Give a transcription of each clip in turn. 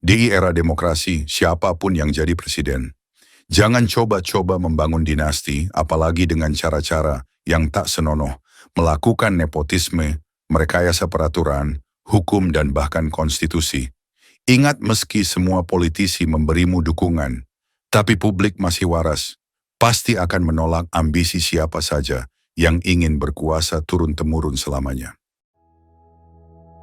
Di era demokrasi, siapapun yang jadi presiden. Jangan coba-coba membangun dinasti, apalagi dengan cara-cara yang tak senonoh, melakukan nepotisme, merekayasa peraturan, hukum dan bahkan konstitusi. Ingat, meski semua politisi memberimu dukungan, tapi publik masih waras, pasti akan menolak ambisi siapa saja yang ingin berkuasa turun-temurun selamanya.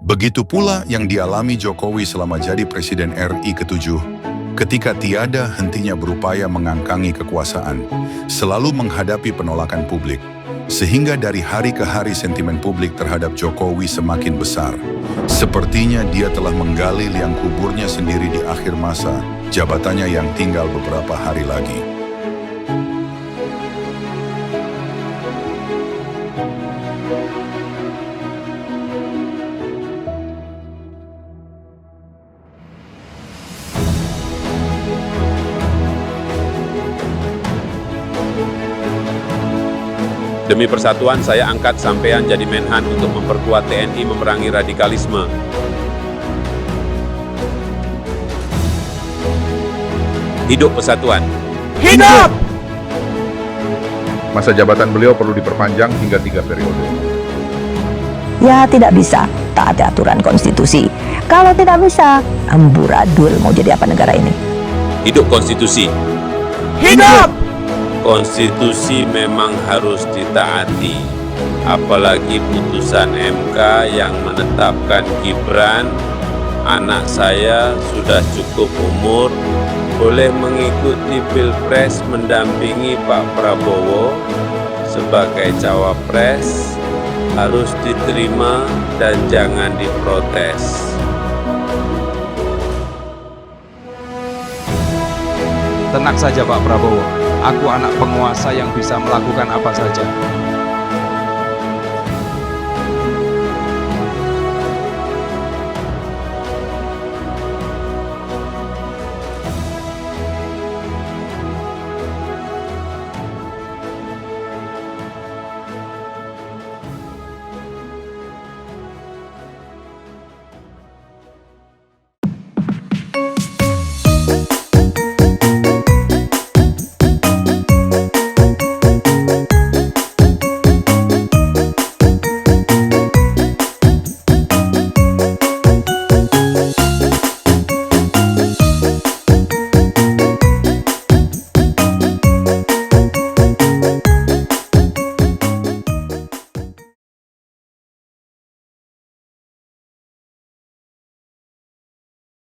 Begitu pula yang dialami Jokowi selama jadi Presiden RI ke-7, ketika tiada hentinya berupaya mengangkangi kekuasaan, selalu menghadapi penolakan publik, sehingga dari hari ke hari sentimen publik terhadap Jokowi semakin besar. Sepertinya dia telah menggali liang kuburnya sendiri di akhir masa jabatannya yang tinggal beberapa hari lagi. Demi persatuan, saya angkat sampean jadi Menhan untuk memperkuat TNI memerangi radikalisme. Hidup persatuan. Hidup! Masa jabatan beliau perlu diperpanjang hingga 3 periode. Ya tidak bisa, tak ada aturan konstitusi. Kalau tidak bisa, amburadul mau jadi apa negara ini? Hidup konstitusi. Hidup! Konstitusi memang harus ditaati, apalagi putusan MK yang menetapkan Gibran, anak saya sudah cukup umur, boleh mengikuti Pilpres mendampingi Pak Prabowo sebagai cawapres, harus diterima dan jangan diprotes. Tenang saja Pak Prabowo, aku anak penguasa yang bisa melakukan apa saja.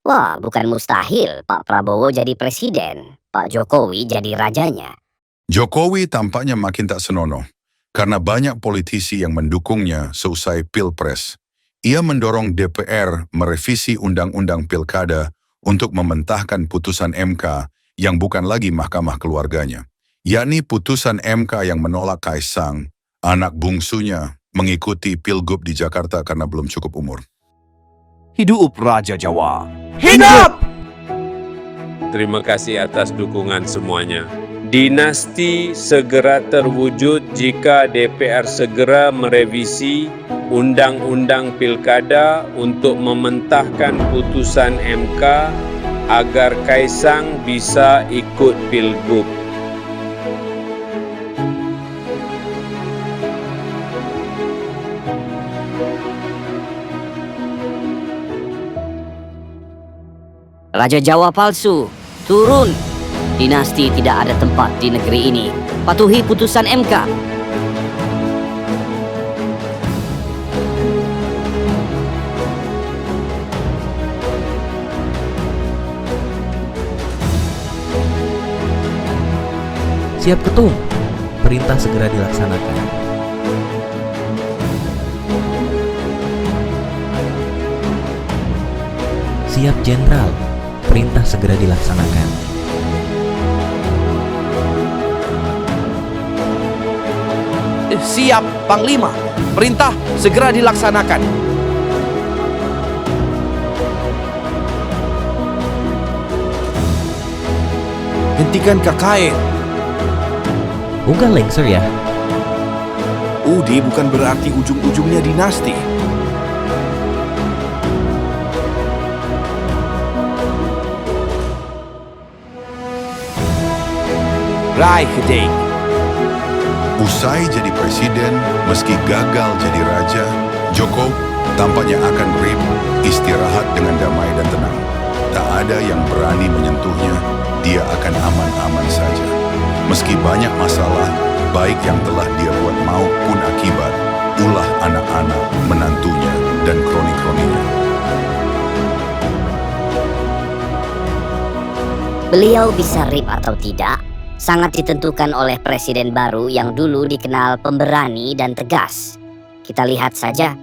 Wah, bukan mustahil Pak Prabowo jadi presiden, Pak Jokowi jadi rajanya. Jokowi tampaknya makin tak senonoh, karena banyak politisi yang mendukungnya seusai Pilpres. Ia mendorong DPR merevisi Undang-Undang Pilkada untuk mementahkan putusan MK yang bukan lagi mahkamah keluarganya, yakni putusan MK yang menolak Kaisang, anak bungsunya, mengikuti Pilgub di Jakarta karena belum cukup umur. Hidup Raja Jawa. Hidup! Terima kasih atas dukungan semuanya. Dinasti segera terwujud jika DPR segera merevisi Undang-Undang Pilkada untuk mementahkan putusan MK agar Kaisang bisa ikut Pilgub. Raja Jawa palsu, turun. Dinasti tidak ada tempat di negeri ini. Patuhi putusan MK. Siap Ketum, perintah segera dilaksanakan. Siap Jenderal, perintah segera dilaksanakan. Siap Panglima, perintah segera dilaksanakan. Hentikan KKN. Bukan lengser ya. UD bukan berarti ujung-ujungnya dinasti. Rai Keding. Usai jadi presiden, meski gagal jadi raja, Joko tampaknya akan istirahat dengan damai dan tenang. Tak ada yang berani menyentuhnya, dia akan aman-aman saja. Meski banyak masalah, baik yang telah dia buat maupun akibat, ulah anak-anak, menantunya, dan kroni-kroninya. Beliau bisa rip atau tidak sangat ditentukan oleh presiden baru yang dulu dikenal pemberani dan tegas. Kita lihat saja